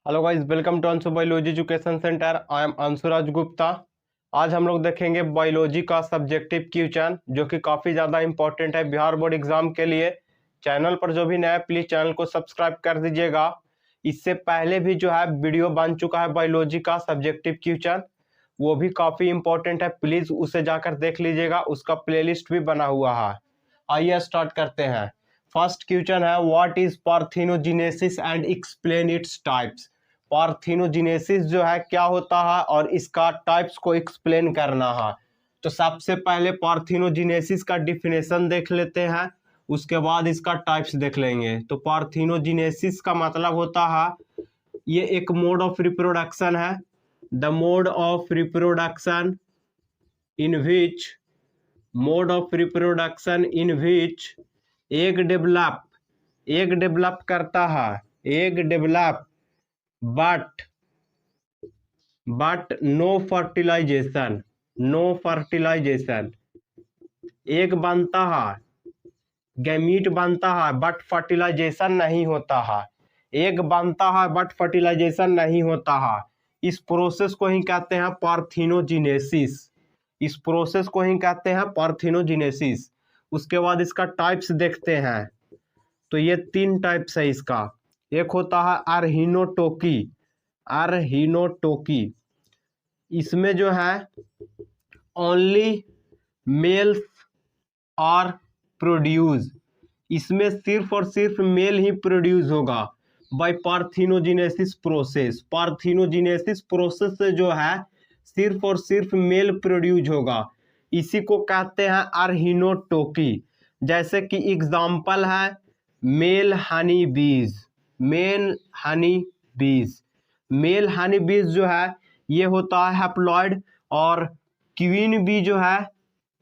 Hello guys, welcome to Anshu biology education centre. I am Anshuraj Gupta. आज हम लोग देखेंगे बायोलॉजी का सब्जेक्टिव क्वेश्चन, जो कि काफ़ी ज़्यादा इंपॉर्टेंट है बिहार बोर्ड एग्जाम के लिए। चैनल पर जो भी नया है प्लीज़ चैनल को सब्सक्राइब कर दीजिएगा। इससे पहले भी जो है वीडियो बन चुका है बायोलॉजी का सब्जेक्टिव क्वेश्चन, वो भी काफ़ी इंपॉर्टेंट है, प्लीज़ उसे जाकर देख लीजिएगा। उसका प्लेलिस्ट भी बना हुआ है। आइए स्टार्ट करते हैं। फर्स्ट क्वेश्चन है, what is parthenogenesis and explain its types. Parthenogenesis जो है क्या होता है और इसका टाइप्स को एक्सप्लेन करना है। तो सबसे पहले पार्थिनोजेनेसिस का डिफिनेशन देख लेते हैं, उसके बाद इसका टाइप्स देख लेंगे। तो पार्थिनोजेनेसिस का मतलब होता है ये एक मोड ऑफ रिप्रोडक्शन है। The mode of reproduction in which mode of reproduction in which egg develop करता है, egg develop but no fertilization, no fertilization. Egg बनता है, गैमीट बनता है, बट फर्टिलाइजेशन नहीं होता है। एग बनता है बट फर्टिलाइजेशन नहीं होता है। इस प्रोसेस को ही कहते हैं पार्थिनोजेनेसिस। इस प्रोसेस को ही कहते हैं पार्थिनोजेनेसिस। उसके बाद इसका टाइप्स देखते हैं। तो ये तीन टाइप्स है इसका। एक होता है अर्हिनोटोकी, अर्हिनोटोकी। इसमें जो है ओनली मेल्स आर प्रोड्यूस, इसमें सिर्फ और सिर्फ मेल ही प्रोड्यूस होगा by parthenogenesis process. Parthenogenesis process से जो है सिर्फ और सिर्फ मेल प्रोड्यूस होगा। इसी को कहते हैं अर्हिनोटोकी। जैसे कि एग्जाम्पल है मेल हनी बीज, मेल हनी बीज। मेल हनी बीज जो है ये होता है हैप्लॉइड, और क्वीन बी जो है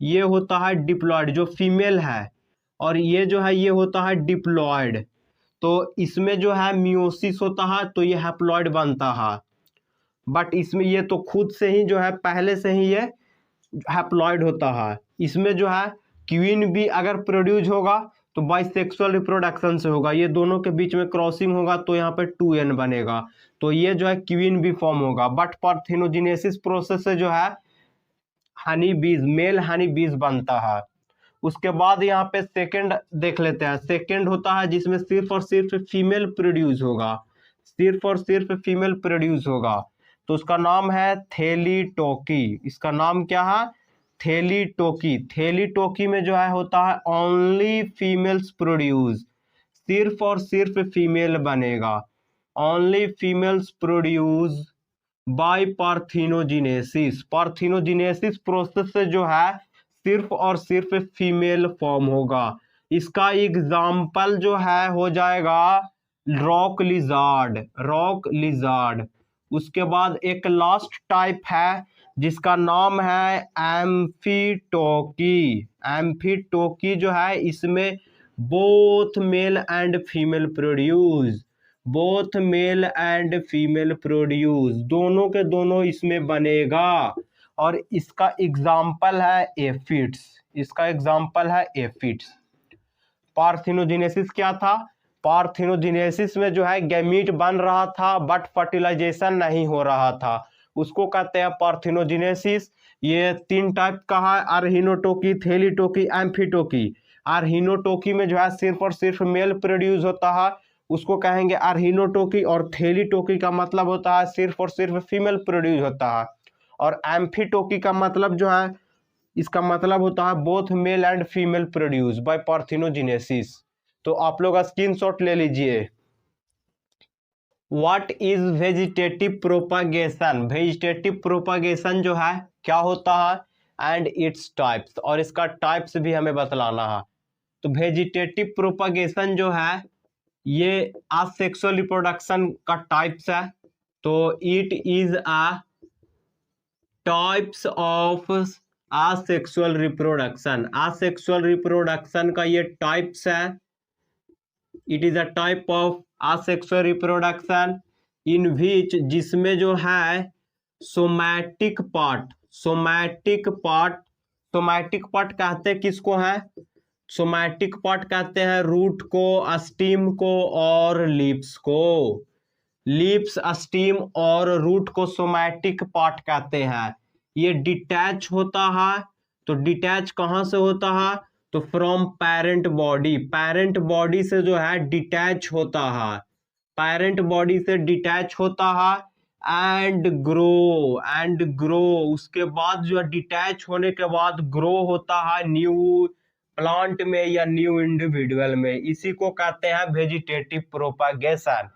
ये होता है डिप्लॉइड, जो फीमेल है, और ये जो है ये होता है डिप्लॉइड। तो इसमें जो है मियोसिस होता है तो ये हैप्लॉइड बनता है, बट इसमें ये तो खुद से ही जो है पहले से ही ये हैप्लॉइड होता है। इसमें जो है क्वीन बी अगर प्रोड्यूस होगा तो बाइसेक्सुअल रिप्रोडक्शन से होगा, ये दोनों के बीच में क्रॉसिंग होगा तो यहाँ पे 2n बनेगा, तो ये जो है क्वीन बी फॉर्म होगा। बट पार्थिनोजेनेसिस प्रोसेस से जो है हनी बीज, मेल हनी बीज बनता है। उसके बाद यहाँ पे सेकंड देख लेते हैं। सेकंड होता है जिसमें सिर्फ और सिर्फ फीमेल प्रोड्यूस होगा, सिर्फ और सिर्फ फीमेल प्रोड्यूस होगा। तो उसका नाम है थेलीटोकी। इसका नाम क्या है? थेलीटोकी। थेलीटोकी में जो है होता है ओनली फीमेल्स प्रोड्यूस, सिर्फ और सिर्फ फीमेल बनेगा। Only females produce by parthenogenesis. Parthenogenesis process से जो है सिर्फ और सिर्फ फीमेल फॉर्म होगा। इसका एग्जाम्पल जो है हो जाएगा रॉक लिजार्ड, रॉक लिजार्ड। उसके बाद एक लास्ट टाइप है जिसका नाम है एम्फीटोकी। एम्फीटोकी जो है इसमें both male and female produce, both male and female produce, दोनों के दोनों इसमें बनेगा। और इसका एग्जाम्पल है एफिड्स, इसका एग्जाम्पल है एफिड्स। पार्थिनोजेनेसिस क्या था? पार्थिनोजेनेसिस में जो है गैमीट बन रहा था बट फर्टिलाइजेशन नहीं हो रहा था, उसको कहते हैं पार्थिनोजेनेसिस। ये तीन टाइप का है, अर्हिनोटोकी, थेलीटोकी, एम्फीटोकी। अर्हिनोटोकी में जो है सिर्फ और सिर्फ मेल प्रोड्यूस होता है, उसको कहेंगे अर्हिनोटोकी। और थेलीटोकी का मतलब होता है सिर्फ और सिर्फ फीमेल प्रोड्यूस होता है। और एम्फीटोकी का मतलब जो है, इसका मतलब होता है both male and female produce by parthenogenesis. तो आप लोग स्क्रीनशॉट ले लीजिए। What is vegetative propagation. Vegetative propagation जो है क्या होता है एंड इट्स टाइप्स, और इसका टाइप्स भी हमें बतलाना है। तो वेजिटेटिव प्रोपागेशन जो है ये असेक्सुअल रिप्रोडक्शन का टाइप्स है। तो it is a types of asexual reproduction. Asexual reproduction का ये टाइप्स है। It is a type of asexual reproduction in which, जिसमें जो है somatic part, somatic part, somatic part कहते हैं किसको है? सोमैटिक पार्ट कहते हैं रूट को, स्टीम को और लीव्स को। लीव्स, स्टीम और रूट को सोमैटिक पार्ट कहते हैं। ये डिटैच होता है, तो डिटैच कहाँ से होता है? तो from parent body, parent body से जो है डिटैच होता है, पेरेंट बॉडी से डिटैच होता है एंड ग्रो उसके बाद जो है डिटैच होने के बाद ग्रो होता है न्यू प्लांट में या न्यू इंडिविजुअल में। इसी को कहते हैं वेजिटेटिव प्रोपागेशन।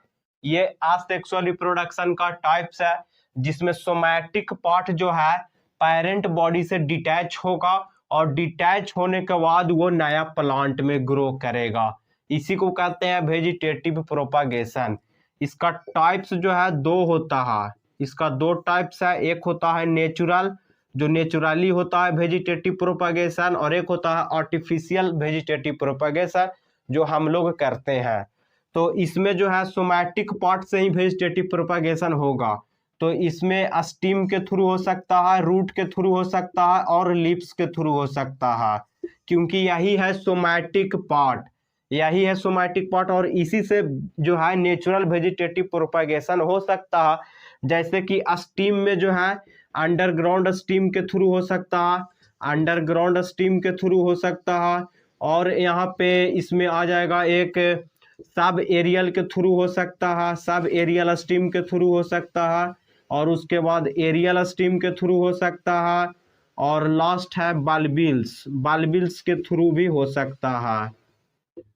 ये असेक्सुअल रिप्रोडक्शन का टाइप्स है, जिसमें सोमैटिक पार्ट जो है पेरेंट बॉडी से डिटैच होगा और डिटैच होने के बाद वो नया प्लांट में ग्रो करेगा। इसी को कहते हैं वेजिटेटिव प्रोपागेशन। इसका टाइप्स जो है दो होता है, इसका दो टाइप्स है, एक होता है नेचुरल जो नेचुरली होता है वेजिटेटिव प्रोपागेशन, और एक होता है आर्टिफिशियल वेजिटेटिव प्रोपागेशन जो हम लोग करते हैं। तो इसमें जो है सोमैटिक पार्ट से ही वेजिटेटिव प्रोपागेशन होगा। तो इसमें स्टीम के थ्रू हो सकता है, रूट के थ्रू हो सकता है और लीव्स के थ्रू हो सकता है, क्योंकि यही है सोमैटिक पार्ट, यही है सोमैटिक पार्ट। और इसी से जो है नेचुरल वेजिटेटिव प्रोपागेशन हो सकता है, जैसे कि स्टीम में जो है अंडरग्राउंड स्टीम के थ्रू हो सकता है, अंडरग्राउंड स्टीम के थ्रू हो सकता है। और यहाँ पे इसमें आ जाएगा एक सब एरियल के थ्रू हो सकता है, सब एरियल स्टीम के थ्रू हो सकता है, और उसके बाद एरियल स्टीम के थ्रू हो सकता है, और लास्ट है बाल्बिल्स, बाल्बिल्स के थ्रू भी हो सकता है।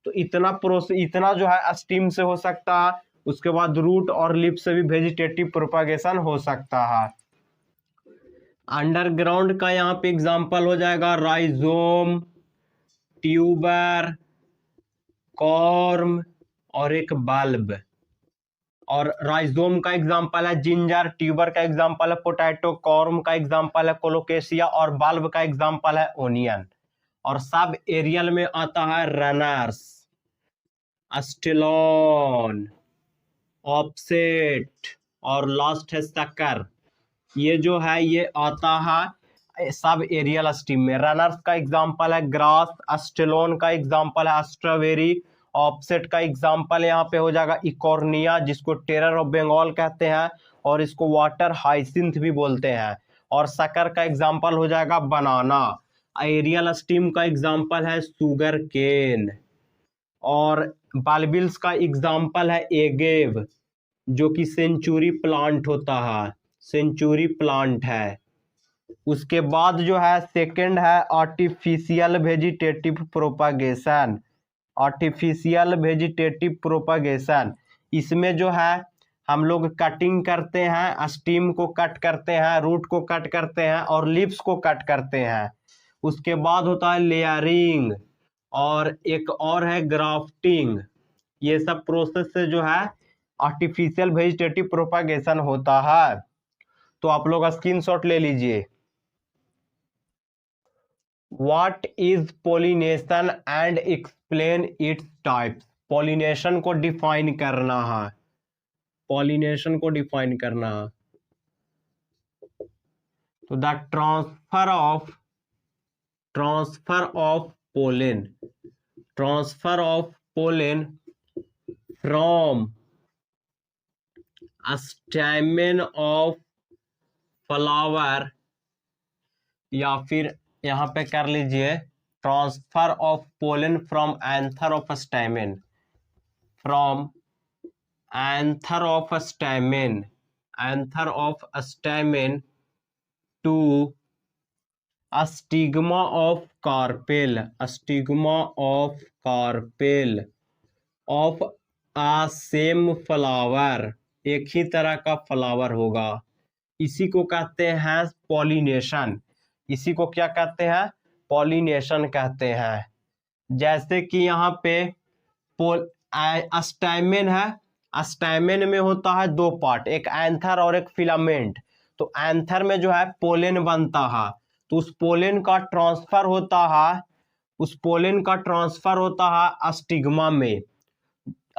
तो इतना प्रोसेस, इतना जो है स्टीम से हो सकता है। उसके बाद रूट और लिप से भी वेजिटेटिव प्रोपागेशन हो सकता है। अंडरग्राउंड का यहाँ पे एग्जांपल हो जाएगा राइजोम, ट्यूबर, कॉर्म और एक बल्ब। और राइजोम का एग्जांपल है जिंजर, ट्यूबर का एग्जांपल है पोटैटो, कॉर्म का एग्जांपल है कोलोकेशिया और बल्ब का एग्जांपल है ओनियन। और सब एरियल में आता है रनर्स, अस्टेलॉन, ऑफसेट और लास्ट है सकर। ये जो है ये आता है सब एरियल स्टीम में। रनर्स का एग्जांपल है ग्रास, अस्टेलॉन का एग्जांपल है स्ट्रॉबेरी, ऑफसेट का एग्जांपल यहाँ पे हो जाएगा इकोर्निया जिसको टेरर ऑफ बंगाल कहते हैं और इसको वाटर हाइसिंथ भी बोलते हैं। और सकर का एग्जांपल हो जाएगा बनाना। एरियल स्टीम का एग्जांपल है सुगर केन। और बाल्बिल्स का एग्जांपल है एगेव जो कि सेंचुरी प्लांट होता है, सेंचुरी प्लांट है। उसके बाद जो है सेकंड है artificial vegetative propagation, artificial vegetative propagation. इसमें जो है हम लोग कटिंग करते हैं, स्टीम को कट करते हैं, रूट को कट करते हैं और लीव्स को कट करते हैं। उसके बाद होता है लेयरिंग और एक और है ग्राफ्टिंग। ये सब प्रोसेस से जो है आर्टिफिशियल वेजिटेटिव प्रोपागेशन होता है। तो आप लोग स्क्रीनशॉट ले लीजिए। What is pollination and explain its types? Pollination को डिफाइन करना है, पॉलिनेशन को डिफाइन करना है। तो the transfer of pollen, transfer of pollen from stamen of flower, या फिर यहाँ पे कर लीजिए transfer of pollen from anther of stamen, from anther of stamen, anther of stamen to stigma of carpel, stigma of carpel of a same flower, एक ही तरह का फ्लावर होगा। इसी को कहते हैं पॉलिनेशन। इसी को क्या कहते हैं? पॉलिनेशन कहते हैं। जैसे कि यहाँ पे स्टैमेन है, स्टैमेन में होता है दो पार्ट, एक एंथर और एक फिलामेंट। तो एंथर में जो है पोलेन बनता है, तो उस पोलेन का ट्रांसफर होता है, उस पोलेन का ट्रांसफर होता है स्टिग्मा में,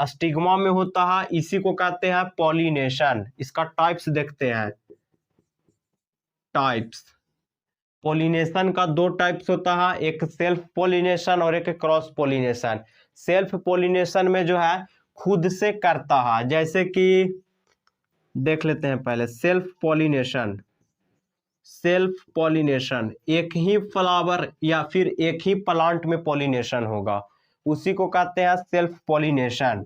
स्टिग्मा में होता है। इसी को कहते हैं पॉलिनेशन। इसका टाइप्स देखते हैं। टाइप्स पॉलिनेशन का दो टाइप्स होता है, एक सेल्फ पॉलिनेशन और एक क्रॉस पॉलिनेशन। सेल्फ पॉलिनेशन में जो है खुद से करता है, जैसे कि देख लेते हैं पहले। सेल्फ पॉलिनेशन, सेल्फ पॉलिनेशन एक ही फ्लावर या फिर एक ही प्लांट में पॉलिनेशन होगा, उसी को कहते हैं सेल्फ पॉलिनेशन।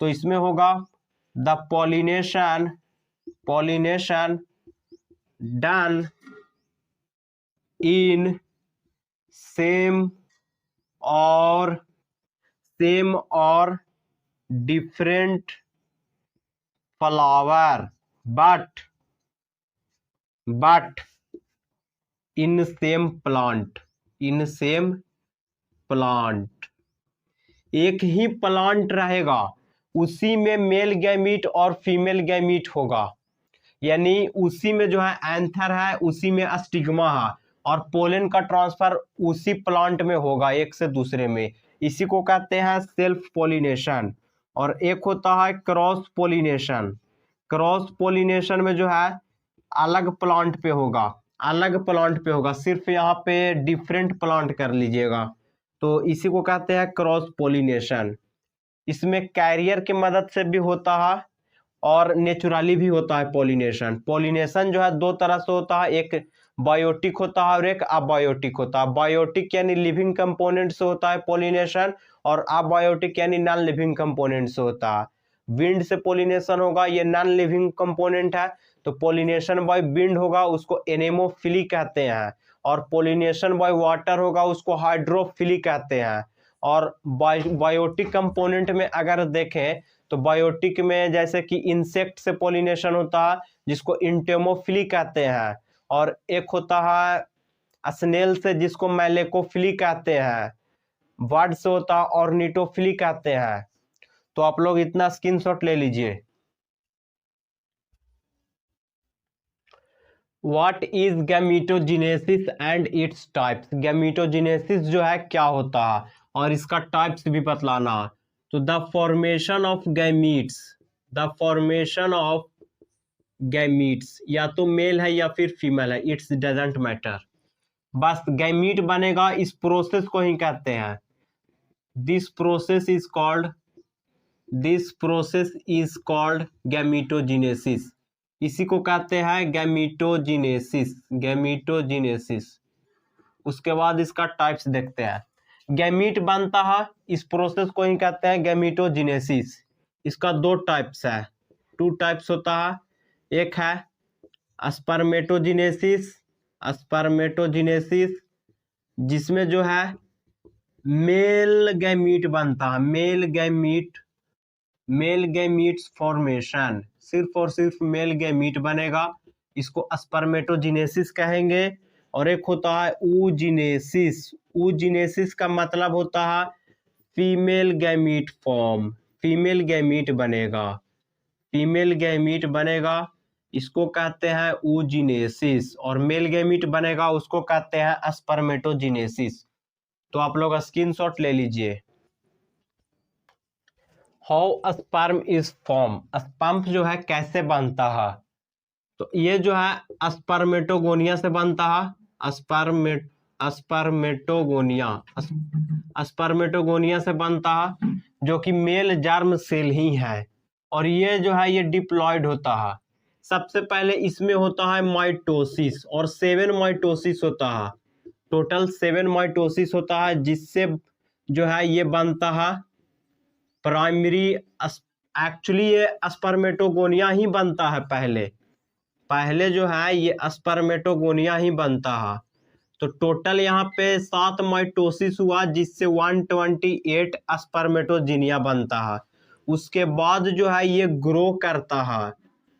तो इसमें होगा the pollination, pollination done in same और different flower but in same plant, in same plant. एक ही प्लांट रहेगा, उसी में मेल गैमीट और फीमेल गैमीट होगा, यानी उसी में जो है एंथर है, उसी में स्टिग्मा है, और पोलन का ट्रांसफर उसी प्लांट में होगा एक से दूसरे में। इसी को कहते हैं सेल्फ पॉलिनेशन। और एक होता है क्रॉस पॉलिनेशन। क्रॉस पॉलिनेशन में जो है अलग प्लांट पे होगा, अलग प्लांट पे होगा, सिर्फ यहाँ पे डिफरेंट प्लांट कर लीजिएगा, तो इसी को कहते हैं क्रॉस पॉलिनेशन। इसमें कैरियर की मदद से भी होता है और नेचुरली भी होता है पॉलिनेशन। पॉलिनेशन जो है दो तरह से होता है, एक बायोटिक होता है और एक अबायोटिक होता है। बायोटिक यानी लिविंग कंपोनेंट से होता है पॉलिनेशन, और अबायोटिक यानी नॉन लिविंग कंपोनेंट से होता है। विंड से पॉलिनेशन होगा, ये नॉन लिविंग कंपोनेंट है, तो पॉलिनेशन बाय विंड होगा, उसको एनेमोफिली कहते हैं। और पॉलिनेशन बाय वाटर होगा, उसको हाइड्रोफिली कहते हैं। और बायोटिक कंपोनेंट में अगर देखें तो बायोटिक में जैसे कि इंसेक्ट से पॉलिनेशन होता है, जिसको इंटेमोफिली कहते हैं, और एक होता है स्नेल से, जिसको मैलेकोफिली कहते हैं। बर्ड से होता है ऑर्निटोफिली कहते हैं। तो आप लोग इतना स्क्रीनशॉट ले लीजिए। What is gametogenesis and its types. Gametogenesis जो है क्या होता है और इसका टाइप्स भी बतलाना। तो the formation of gametes, the formation of gametes, या तो मेल है या फिर फीमेल है, इट्स डजंट मैटर, बस गैमीट बनेगा, इस प्रोसेस को ही कहते हैं। This process is called gametogenesis. इसी को कहते हैं गैमीटोजेनेसिस, गैमीटोजेनेसिस। उसके बाद इसका टाइप्स देखते हैं। गैमीट बनता है, इस प्रोसेस को ही कहते हैं गैमीटोजेनेसिस। इसका दो टाइप्स है, टू टाइप्स होता है। एक है स्पर्मेटोजेनेसिस, स्पर्मेटोजेनेसिस जिसमें जो है मेल गैमीट बनता है, मेल गैमीट्स फॉर्मेशन, सिर्फ और सिर्फ मेल गैमीट बनेगा, इसको स्पर्मेटोजेनेसिस कहेंगे। और एक होता है oogenesis। oogenesis का मतलब होता है female gamete form, female gamete बनेगा, फीमेल गैमीट बनेगा, इसको कहते हैं oogenesis। और मेल गैमीट बनेगा, उसको कहते हैं स्पर्मेटोजेनेसिस। तो आप लोग स्क्रीनशॉट ले लीजिए। How sperm is form, sperm जो है कैसे बनता है। तो ये जो है स्पर्मेटोगोनिया से बनता है, स्पर्मेटोगोनिया से बनता है, जो कि मेल जर्म सेल ही है। और ये जो है ये डिप्लॉयड होता है। सबसे पहले इसमें होता है माइटोसिस, और 7 माइटोसिस होता है, टोटल 7 माइटोसिस होता है, जिससे जो है ये बनता है प्राइमरी। एक्चुअली ये स्पर्मेटोगोनिया ही बनता है, पहले जो है ये स्पर्मेटोगोनिया ही बनता है। तो टोटल यहाँ पे 7 माइटोसिस हुआ, जिससे 128 स्पर्मेटोजिनिया बनता है। उसके बाद जो है ये ग्रो करता है,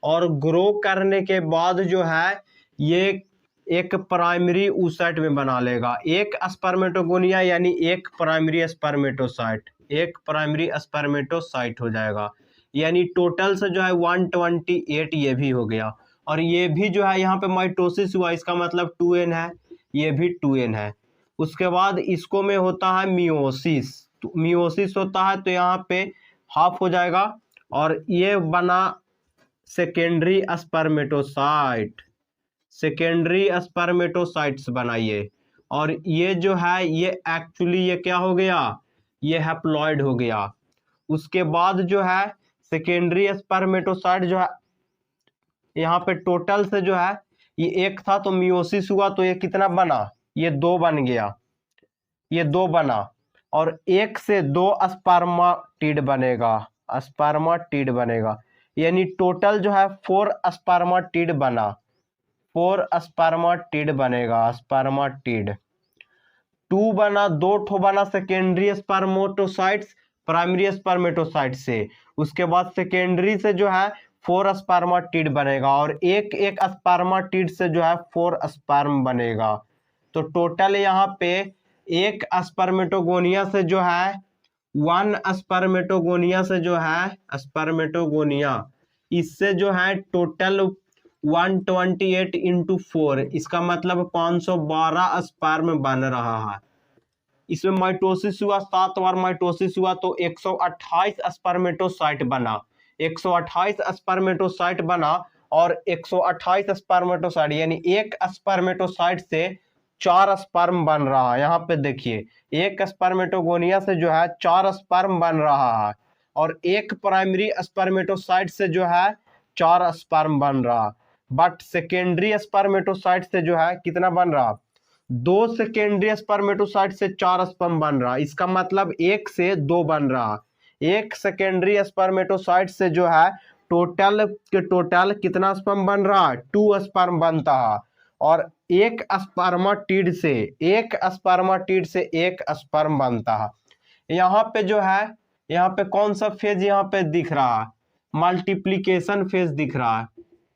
और ग्रो करने के बाद जो है ये एक प्राइमरी oocyte में बना लेगा, एक स्पर्मेटोगोनिया यानी एक प्राइमरी स्पर्मेटोसाइट, एक प्राइमरी स्पर्मेटोसाइट हो जाएगा। यानी टोटल से जो है 128 ये भी हो गया। और ये भी जो है यहाँ पे माइटोसिस हुआ, इसका मतलब 2n है, ये भी 2n है। उसके बाद इसको में होता है मियोसिस, तो मियोसिस होता है, तो यहाँ पे हाफ हो जाएगा, और ये बना सेकेंडरी स्पर्मेटोसाइट, सेकेंडरी स्पर्मेटोसाइट्स बनाइए। और ये जो है ये एक्चुअली ये क्या हो गया, ये हैप्लॉइड हो गया। उसके बाद जो है सेकेंडरी स्पर्मेटोसाइट जो है यहाँ पे टोटल से जो है ये एक था तो मियोसिस हुआ तो ये कितना बना, ये 2 बन गया, ये 2 बना, और एक से 2 स्पर्माटिड बनेगा, स्पर्माटिड बनेगा, यानी टोटल जो है 4 स्पर्माटिड बना, 4 स्पर्माटिड बनेगा, स्पर्माटिड। 2 बना, 2 ठो बना सेकेंडरी स्पर्मेटोसाइट्स प्राइमरी स्पर्मेटोसाइट से, उसके बाद सेकेंडरी से जो है 4 स्पर्माटिड बनेगा, और एक एक स्पर्माटिड से जो है 4 स्पर्म बनेगा। तो टोटल यहाँ पे एक स्पर्मेटोगोनिया से जो है 1 स्पर्मेटोगोनिया से जो है स्पर्मेटोगोनिया, इससे जो है टोटल 128 इंटू 4, इसका मतलब 512 स्पर्म बन रहा है। इसमें माइटोसिस हुआ, 7 बार माइटोसिस हुआ तो 128 स्पर्मेटोसाइट बना, 128 स्पर्मेटोसाइट बना, और 128 स्पर्मेटोसाइट यानी एक स्पर्मेटोसाइट से 4 स्पर्म बन रहा है। यहाँ पे देखिए एक स्पर्मेटोगोनिया से जो है 4 स्पर्म बन रहा है, और एक प्राइमरी स्पर्मेटोसाइट से जो है 4 स्पर्म बन रहा, बट सेकेंडरी स्पर्मेटोसाइट से जो है कितना बन रहा, 2 सेकेंडरी स्पर्मेटोसाइट से 4 स्पर्म बन रहा। इसका मतलब 1 से 2 बन रहा, एक सेकेंडरी स्पर्मेटोसाइट से जो है टोटल के टोटल कितना स्पर्म बन रहा, 2 स्पर्म बनता है, और एक स्पर्माटिड से एक स्पर्माटिड से एक स्पर्म बनता है। यहाँ पे जो है, यहाँ पे कौन सा फेज यहाँ पे दिख रहा है, मल्टीप्लीकेशन फेज दिख रहा है,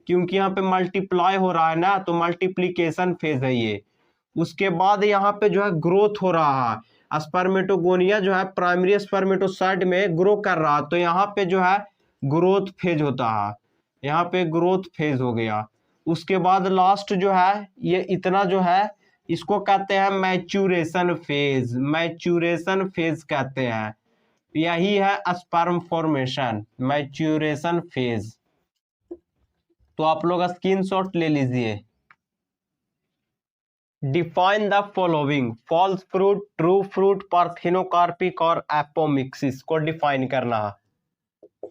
क्योंकि यहाँ पे मल्टीप्लाई हो रहा है ना, तो मल्टीप्लीकेशन फेज है ये। उसके बाद यहाँ पे जो है ग्रोथ हो रहा है, स्पर्मेटोगोनिया जो है प्राइमरी स्पर्मेटोसाइट में ग्रो कर रहा है, तो यहाँ पे जो है ग्रोथ फेज होता है, यहाँ पे ग्रोथ फेज हो गया। उसके बाद लास्ट जो है ये इतना जो है इसको कहते हैं मैच्यूरेशन फेज, मैच्यूरेशन फेज कहते हैं, यही है स्पर्म फॉर्मेशन, मैच्यूरेशन फेज। तो आप लोग स्क्रीनशॉट ले लीजिए। Define the following, false fruit, true fruit, parthenocarpic और एपोमिक्सिस को डिफाइन करना है।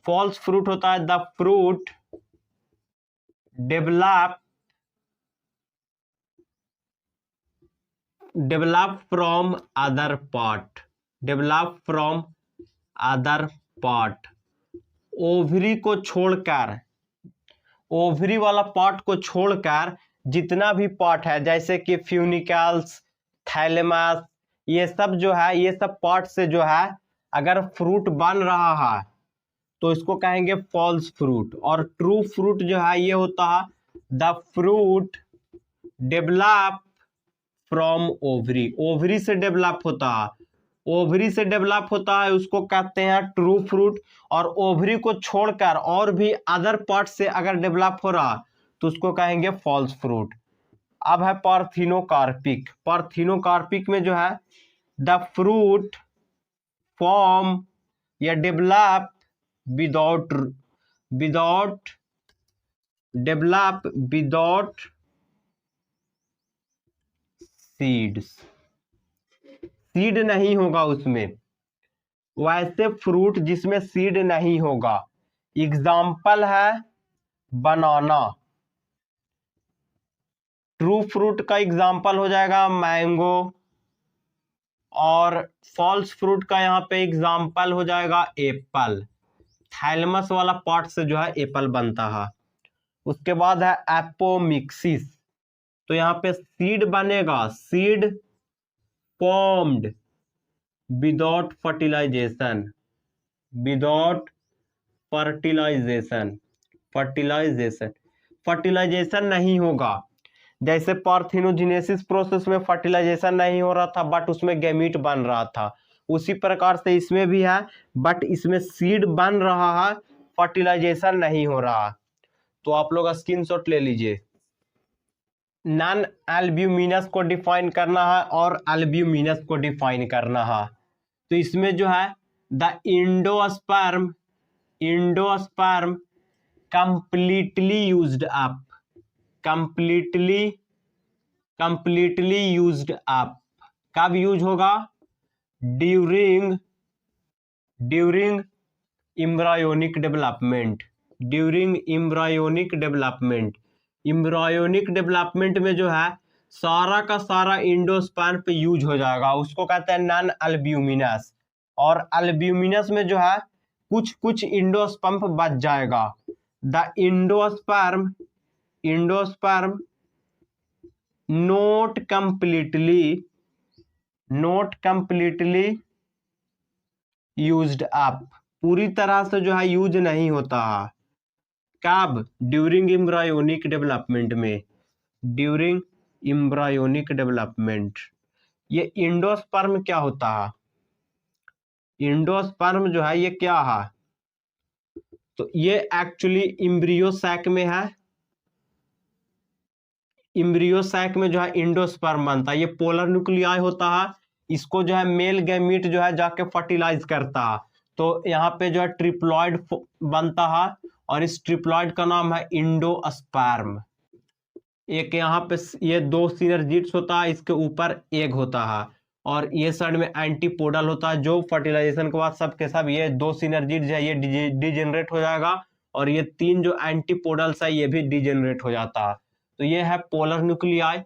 फॉल्स फ्रूट होता है the fruit develop from other part, develop from other part, ovary को छोड़कर, ओवरी वाला पार्ट को छोड़कर जितना भी पार्ट है, जैसे कि फ्यूनिकल्स, थैलेमस, ये सब जो है, ये सब पार्ट से जो है अगर फ्रूट बन रहा है तो इसको कहेंगे फॉल्स फ्रूट। और ट्रू फ्रूट जो है ये होता है the fruit develop from ovary, ovary से डेवलप होता है, ओवरी से डेवलप होता है उसको कहते हैं ट्रू फ्रूट। और ओवरी को छोड़कर और भी अदर पार्ट से अगर डेवलप हो रहा तो उसको कहेंगे फॉल्स फ्रूट। अब है पार्थिनोकार्पिक, पार्थिनोकार्पिक में जो है द फ्रूट फॉर्म या develop without develop without seeds, seed नहीं होगा उसमें, वैसे फ्रूट जिसमें सीड नहीं होगा। एग्जाम्पल है बनाना, ट्रू फ्रूट का एग्जाम्पल हो जाएगा मैंगो, और फॉल्स फ्रूट का यहाँ पे एग्जाम्पल हो जाएगा एप्पल, थैलेमस वाला पार्ट से जो है एप्पल बनता है। उसके बाद है एपोमिक्सिस, तो यहाँ पे सीड बनेगा, seed formed without fertilization, without fertilization, fertilization, fertilization नहीं होगा। जैसे पार्थिनोजेनेसिस प्रोसेस में फर्टिलाइजेशन नहीं हो रहा था बट उसमें गैमीट बन रहा था, उसी प्रकार से इसमें भी है, बट इसमें सीड बन रहा है, फर्टिलाइजेशन नहीं हो रहा। तो आप लोग स्क्रीनशॉट ले लीजिए। नॉन एल्ब्यूमिनस को डिफाइन करना है और एल्ब्यूमिनस को डिफाइन करना है। तो इसमें जो है the endosperm, endosperm completely used up, completely used up, कब यूज होगा, during embryonic development, during embryonic development. Embryonic development में जो है सारा का सारा एंडोस्पर्म पे यूज हो जाएगा, उसको कहते हैं नॉन अल्ब्यूमिनस। और अल्ब्यूमिनस में जो है कुछ कुछ एंडोस्पर्म बच जाएगा। The endosperm not completely used up, पूरी तरह से जो है यूज नहीं होता है। कब? ड्यूरिंग एम्ब्रायोनिक डेवलपमेंट में, ड्यूरिंग एम्ब्रायोनिक डेवलपमेंट। ये एंडोस्पर्म क्या होता है? एंडोस्पर्म जो है ये क्या है? तो ये एक्चुअली एम्ब्रियो सैक में है। एम्ब्रियो सैक में जो है एंडोस्पर्म बनता है, ये पोलर न्यूक्लियाई होता है। इसको जो है मेल गैमीट जो है जाके फर्टिलाइज करता है, तो यहाँ पे जो है ट्रिप्लॉइड बनता है, और इस ट्रिप्लॉइड का नाम है एंडोस्पर्म। एक यहाँ पे ये दो सिनर्जिड्स होता है, इसके ऊपर एग होता है, और ये साइड में एंटीपोडल होता है, जो फर्टिलाइजेशन के बाद सब के सब ये दो सिनर्जिड्स है ये डिजेनरेट हो जाएगा, और ये तीन जो एंटीपोडल्स है ये भी डिजेनरेट हो जाता है। तो ये है पोलर न्यूक्लियाई,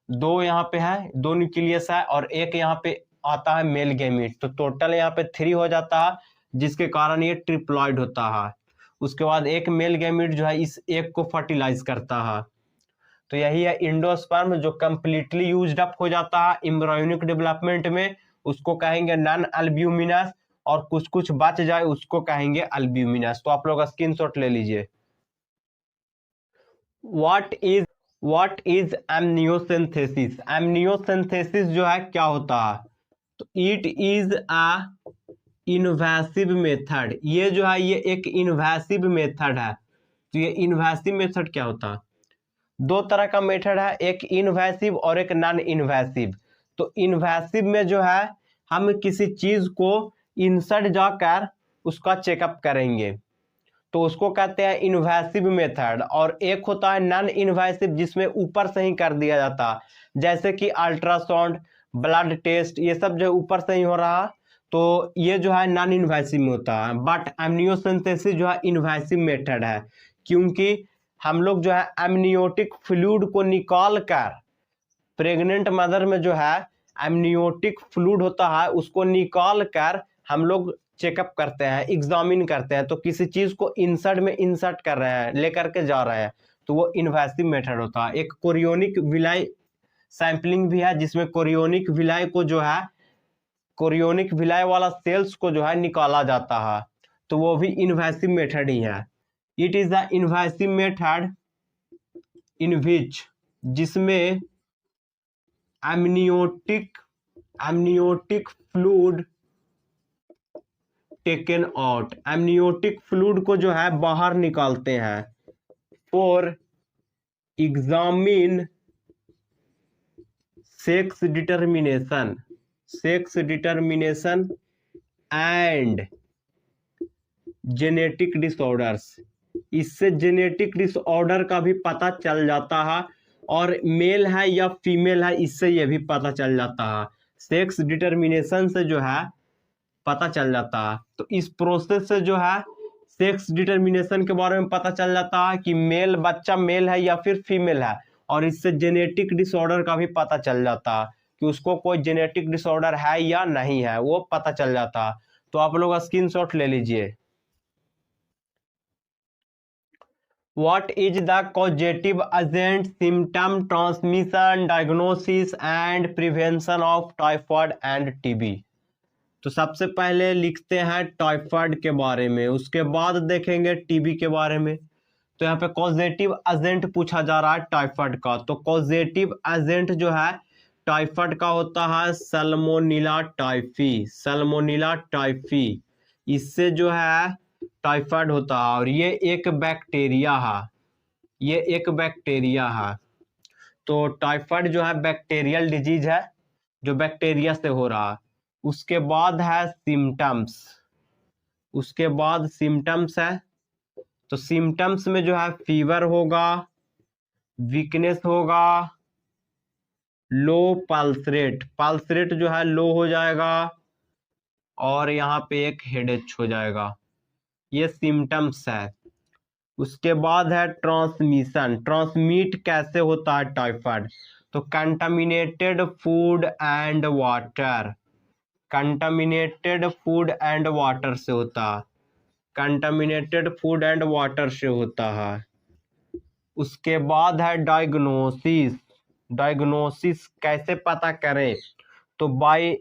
दो यहाँ पे है, दो न्यूक्लियस है, और एक यहाँ पे आता है मेल गैमीट, तो टोटल यहाँ पे 3 हो जाता है, जिसके कारण ये ट्रिप्लॉइड होता है। उसके बाद एक मेल गैमीट जो है इस एक को फर्टिलाइज करता है। तो यही है एंडोस्पर्म जो कंप्लीटली यूज्ड अप हो जाता है एम्ब्रायोनिक डेवलपमेंट में, उसको कहेंगे नॉन अल्ब्यूमिनस, और कुछ कुछ बच जाए उसको कहेंगे अल्ब्यूमिनस। तो आप लोग स्क्रीनशॉट ले लीजिए। What is एमनियोसिंथेसिस? एमनियोसिंथेसिस जो है क्या होता है? तो it is a invasive method. ये जो है ये एक इन्वेसिव मेथड है। तो ये इन्वेसिव मेथड क्या होता है? दो तरह का मेथड है, एक इन्वेसिव और एक नॉन इन्वेसिव। तो इन्वेसिव में जो है हम किसी चीज को इंसर्ट जाकर उसका चेकअप करेंगे, तो उसको कहते हैं इन्वेसिव मेथड। और एक होता है नॉन इन्वेसिव, जिसमें ऊपर से ही कर दिया जाता है, जैसे कि अल्ट्रासाउंड, ब्लड टेस्ट, ये सब जो ऊपर से ही हो रहा, तो ये जो है नॉन इन्वेसिव में होता है। बट एमनियोसिंथेसिस जो है इन्वेसिव मेथड है, क्योंकि हम लोग जो है एमनियोटिक फ्लूइड को निकाल कर, प्रेग्नेंट मदर में जो है एमनियोटिक फ्लूइड होता है उसको निकाल कर हम लोग चेकअप करते हैं, एग्जामिन करते हैं। तो किसी चीज को इंसर्ट कर रहे हैं, लेकर के जा रहे हैं, तो वो इन्वेसिव मेथड होता है। एक कोरियोनिक विलाई सैंपलिंग भी है, जिसमें कोरियोनिक विलाई को जो है कोरियोनिक विलाई वाला सेल्स को जो है निकाला जाता है, तो वो भी इन्वेसिव मेथड ही है। It is the invasive method in which, जिसमें amniotic fluid taken out, amniotic fluid को जो है बाहर निकालते हैं, for examine sex determination and genetic disorders. इससे जेनेटिक डिसऑर्डर का भी पता चल जाता है, और मेल है या फीमेल है इससे ये भी पता चल जाता है। सेक्स डिटर्मिनेशन से जो है पता चल जाता है। तो इस प्रोसेस से जो है सेक्स डिटर्मिनेशन के बारे में पता चल जाता है कि बच्चा मेल है या फिर फीमेल है, और इससे जेनेटिक डिसऑर्डर का भी पता चल जाता है कि उसको कोई जेनेटिक डिसऑर्डर है या नहीं है, वो पता चल जाता है। तो आप लोग स्क्रीनशॉट ले लीजिए। What is the causative agent, symptom, transmission, diagnosis and prevention of typhoid and TB? तो सबसे पहले लिखते हैं टाइफाइड के बारे में, उसके बाद देखेंगे टीबी के बारे में। तो यहाँ पे कॉजेटिव एजेंट पूछा जा रहा है टाइफाइड का। तो कॉजेटिव एजेंट जो है टाइफाइड का होता है सल्मोनेला टाइफी। इससे जो है टाइफाइड होता है, और ये एक बैक्टीरिया है। तो टाइफाइड जो है बैक्टीरियल डिजीज है, जो बैक्टीरिया से हो रहा है। उसके बाद है सिम्टम्स है। तो सिम्टम्स में जो है फीवर होगा, वीकनेस होगा, लो पल्स रेट जो है लो हो जाएगा, और यहाँ पे एक हेडेक हो जाएगा। ये सिम्टम्स है। उसके बाद है ट्रांसमिशन, ट्रांसमिट कैसे होता है टाइफाइड, तो contaminated food and water, contaminated food and water से होता है, कंटामिनेटेड फूड एंड वाटर से होता है। उसके बाद है डायग्नोसिस, डायग्नोसिस कैसे पता करें, तो by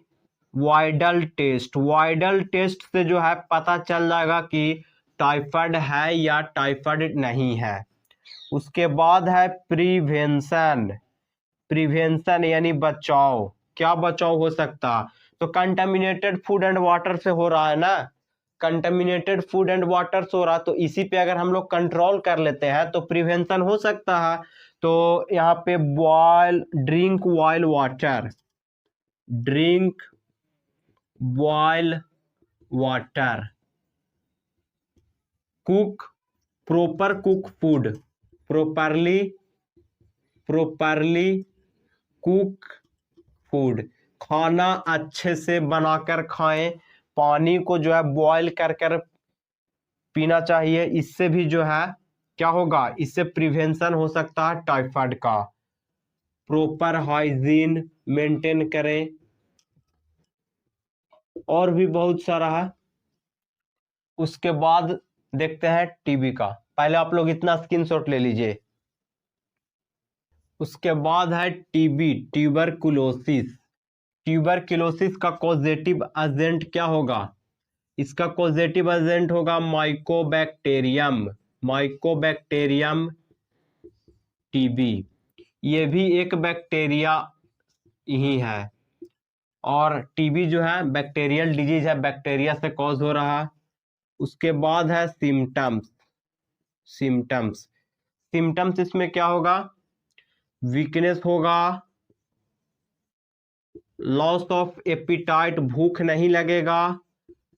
Widal test, Widal test से जो है पता चल जाएगा कि टाइफाइड है या टाइफाइड नहीं है। उसके बाद है प्रिवेंशन, प्रिवेंशन यानी बचाव, क्या बचाव हो सकता, तो कंटामिनेटेड फूड एंड वाटर से हो रहा है ना, कंटामिनेटेड फूड एंड वाटर से हो रहा, तो इसी पे अगर हम लोग कंट्रोल कर लेते हैं तो प्रिवेंशन हो सकता है। तो यहाँ पे boil, drink boil water, drink boil water, cook, proper cook food, properly, properly cook food, खाना अच्छे से बनाकर खाएं, पानी को जो है बॉयल कर कर पीना चाहिए, इससे भी जो है क्या होगा, इससे प्रिवेंशन हो सकता है टाइफाइड का। प्रॉपर हाइजीन मेंटेन करें, और भी बहुत सारा है। उसके बाद देखते हैं टीबी का, पहले आप लोग इतना स्क्रीनशॉट ले लीजिए। उसके बाद है टीबी, ट्यूबरकुलोसिस, ट्यूबरकुलोसिस का कॉजेटिव एजेंट क्या होगा, इसका कॉजेटिव एजेंट होगा माइकोबैक्टीरियम, माइकोबैक्टीरियम टीबी, ये भी एक बैक्टीरिया ही है, और टीबी जो है बैक्टीरियल डिजीज है, बैक्टीरिया से कॉज हो रहा है। उसके बाद है सिम्टम्स, सिम्टम्स, सिम्टम्स इसमें क्या होगा, वीकनेस होगा, लॉस ऑफ एपिटाइट, भूख नहीं लगेगा,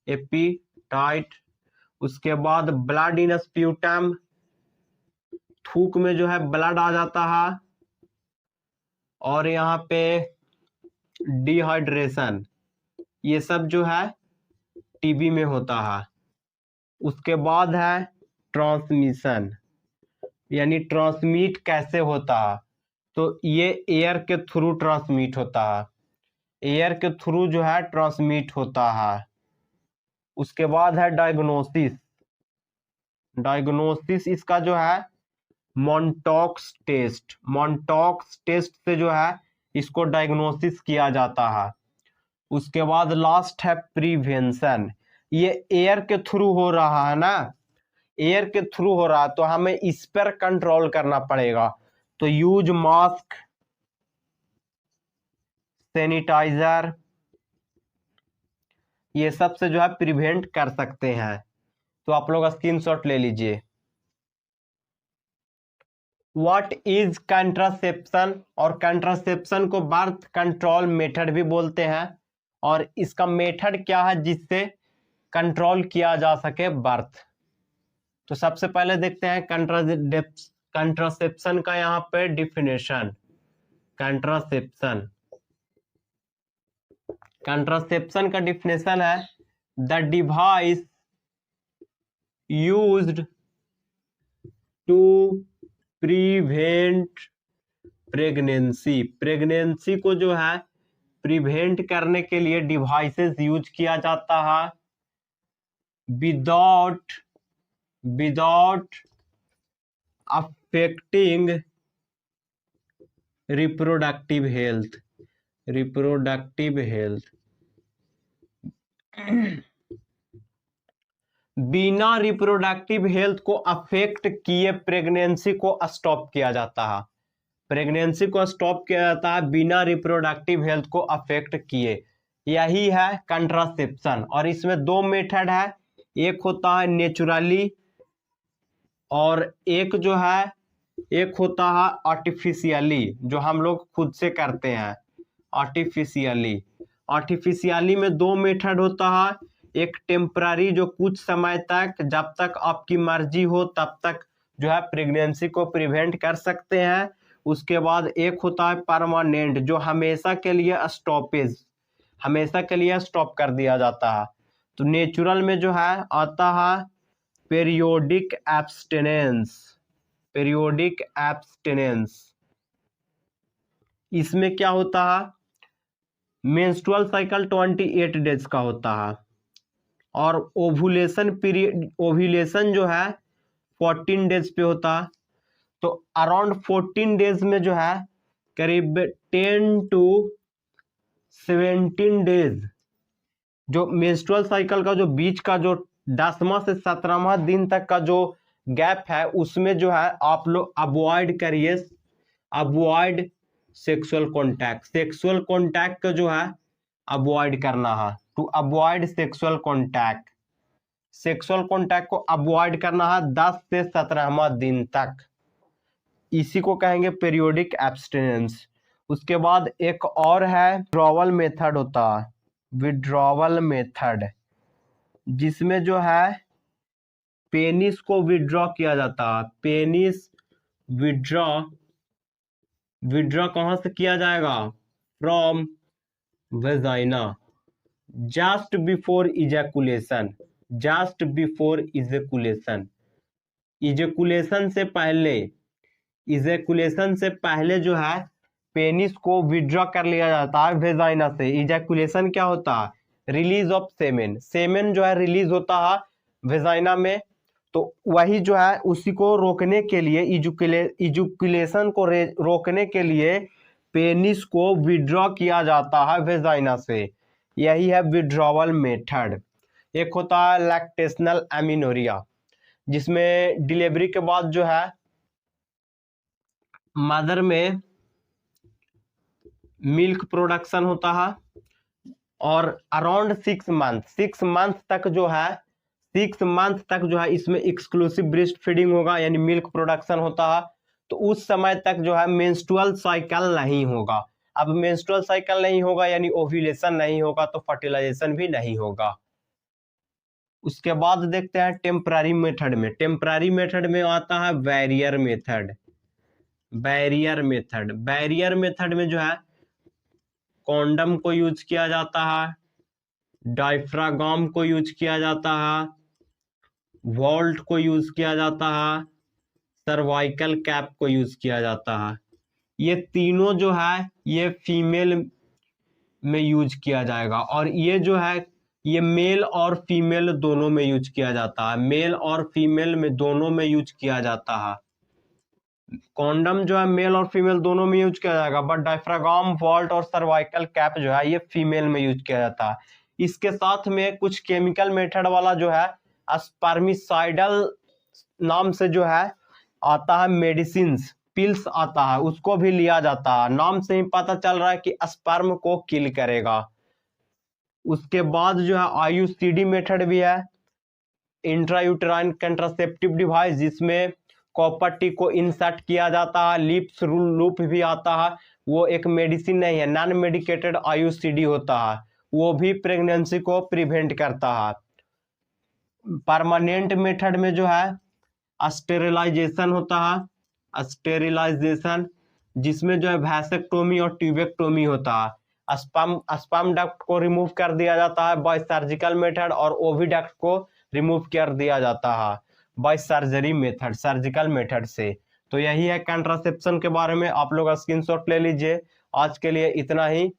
एपिटाइट। उसके बाद ब्लड इन स्प्यूटम, थूक में जो है ब्लड आ जाता है, और यहाँ पे डिहाइड्रेशन, ये सब जो है टीबी में होता है। उसके बाद है ट्रांसमिशन, यानी ट्रांसमिट कैसे होता है, तो ये एयर के थ्रू ट्रांसमिट होता है, एयर के थ्रू जो है ट्रांसमिट होता है। उसके बाद है डायग्नोसिस, डायग्नोसिस इसका जो है मॉन्टॉक्स टेस्ट, मॉन्टॉक्स टेस्ट से जो है इसको डायग्नोसिस किया जाता है। उसके बाद लास्ट है प्रिवेंशन, ये एयर के थ्रू हो रहा है ना, एयर के थ्रू हो रहा है, तो हमें इस पर कंट्रोल करना पड़ेगा, तो यूज मास्क, सैनिटाइजर, ये सब से जो है प्रिवेंट कर सकते हैं। तो आप लोग स्क्रीनशॉट ले लीजिए। व्हाट इज कंट्रासेप्शन, और कंट्रासेप्शन को बर्थ कंट्रोल मेथड भी बोलते हैं, और इसका मेथड क्या है जिससे कंट्रोल किया जा सके बर्थ। तो सबसे पहले देखते हैं कंट्रासेप्शन का यहाँ पे डिफिनेशन। कंट्रासेप्शन, कंट्रासेप्शन का डिफिनेशन है the device used to prevent pregnancy, pregnancy को जो है प्रिवेंट करने के लिए डिवाइसेस यूज किया जाता है without, without affecting reproductive health, reproductive health, बिना रिप्रोडक्टिव हेल्थ को अफेक्ट किए प्रेगनेंसी को स्टॉप किया जाता है, प्रेगनेंसी को स्टॉप किया जाता है बिना रिप्रोडक्टिव हेल्थ को अफेक्ट किए, यही है कंट्रासेप्शन। और इसमें दो मेथड है, एक होता है नेचुरली, और एक जो है, एक होता है आर्टिफिशियली, जो हम लोग खुद से करते हैं आर्टिफिशियली। आर्टिफिशियली में दो मेथड होता है, एक टेम्पररी जो कुछ समय तक, जब तक आपकी मर्जी हो तब तक जो है प्रेगनेंसी को प्रिवेंट कर सकते हैं। उसके बाद एक होता है परमानेंट, जो हमेशा के लिए स्टॉपेज, हमेशा के लिए स्टॉप कर दिया जाता है। तो नेचुरल में जो है आता है पीरियोडिक एब्स्टिनेंस, पीरियोडिक एब्स्टिनेंस। इसमें क्या होता है, मेंस्ट्रुअल साइकिल 28 डेज का होता है और ओव्यूलेशन पीरियड, ओव्यूलेशन जो है 14 डेज पे होता है। तो अराउंड 14 डेज में जो है करीब 10 to 17 डेज जो मेंस्ट्रुअल साइकिल का जो बीच का जो 10वां से 17वां दिन तक का जो गैप है उसमें जो है आप लोग अवॉइड करिए, avoid sexual contact, sexual contact का जो है अवॉइड करना है। To avoid sexual contact, sexual contact को अवॉइड करना है 10 से 17वां दिन तक, इसी को कहेंगे पीरियोडिक एब्स्टिनेंस। उसके बाद एक और है विड्रॉवल मेथड होता है, विड्रॉवल मेथड, जिसमें जो है पेनिस को विड्रॉ किया जाता है। पेनिस विड्रॉ, विड्रॉ कहां से किया जाएगा, from vagina, just before ejaculation, just before ejaculation, ejaculation से पहले, इजैकुलेशन से पहले जो है पेनिस को विड्रॉ कर लिया जाता है वेजाइना से। इजैकुलेशन क्या होता है, रिलीज ऑफ सेमेन, सेमेन जो है रिलीज होता है वेजाइना में, तो वही जो है उसी को रोकने के लिए, इजैकुलेशन को रोकने के लिए पेनिस को विड्रॉ किया जाता है वेजाइना से, यही है विड्रॉवल मेथड। एक होता है लैक्टेशनल एमिनोरिया, जिसमें डिलीवरी के बाद जो है मदर में मिल्क प्रोडक्शन होता है और अराउंड 6 मंथ, 6 मंथ तक जो है, 6 मंथ तक जो है इसमें एक्सक्लूसिव ब्रेस्ट फीडिंग होगा, यानी मिल्क प्रोडक्शन होता है। तो उस समय तक जो है मेंस्ट्रुअल साइकिल नहीं होगा। अब मेंस्ट्रुअल साइकिल नहीं होगा यानी ओव्यूलेशन नहीं होगा, तो फर्टिलाइजेशन भी नहीं होगा। उसके बाद देखते हैं टेम्पररी मेथड में, टेम्पररी मेथड में आता है barrier method, barrier method, barrier method में जो है कॉन्डम को यूज किया जाता है, डायफ्रागाम को यूज किया जाता है, वॉल्ट को यूज किया जाता है, सर्वाइकल कैप को यूज किया जाता है। ये तीनों जो है ये फीमेल में यूज किया जाएगा और ये जो है ये मेल और फीमेल दोनों में यूज किया जाता है, मेल और फीमेल में दोनों में यूज किया जाता है। कॉन्डम जो है मेल और फीमेल दोनों में यूज किया जाएगा, बट डायफ्रागाम, वॉल्ट और सर्वाइकल कैप जो है ये फीमेल में यूज किया जाता है। इसके साथ में कुछ केमिकल मेथड वाला जो है स्पर्मिसाइडल नाम से जो है आता है, मेडिसिन पिल्स आता है, उसको भी लिया जाता है। नाम से ही पता चल रहा है कि स्पर्म को किल करेगा। उसके बाद जो है आईयूसीडी मेथड भी है, इंट्रायूटेराइन कंट्रासेप्टिव डिवाइस, जिसमें कॉपर टी को इंसर्ट किया जाता है, लिप्स लूप भी आता है, वो एक मेडिसिन नहीं है, नॉन मेडिकेटेड आईयूसीडी होता है, वो भी प्रेगनेंसी को प्रिवेंट करता है। परमानेंट मेथड में जो है स्टेरिलाइजेशन होता है, स्टेरिलाइजेशन, जिसमें जो है वैसेक्टोमी और ट्यूबेक्टोमी होता है। स्पर्म डक्ट को रिमूव कर दिया जाता है बाय सर्जिकल मेथड और ओविडक्ट को रिमूव कर दिया जाता है by surgery method, surgical method से। तो यही है कंट्रासेप्शन के बारे में, आप लोग स्क्रीनशॉट ले लीजिए। आज के लिए इतना ही।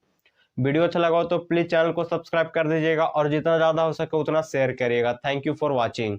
वीडियो अच्छा लगा हो तो प्लीज चैनल को सब्सक्राइब कर दीजिएगा और जितना ज़्यादा हो सके उतना शेयर करिएगा। Thank you for watching.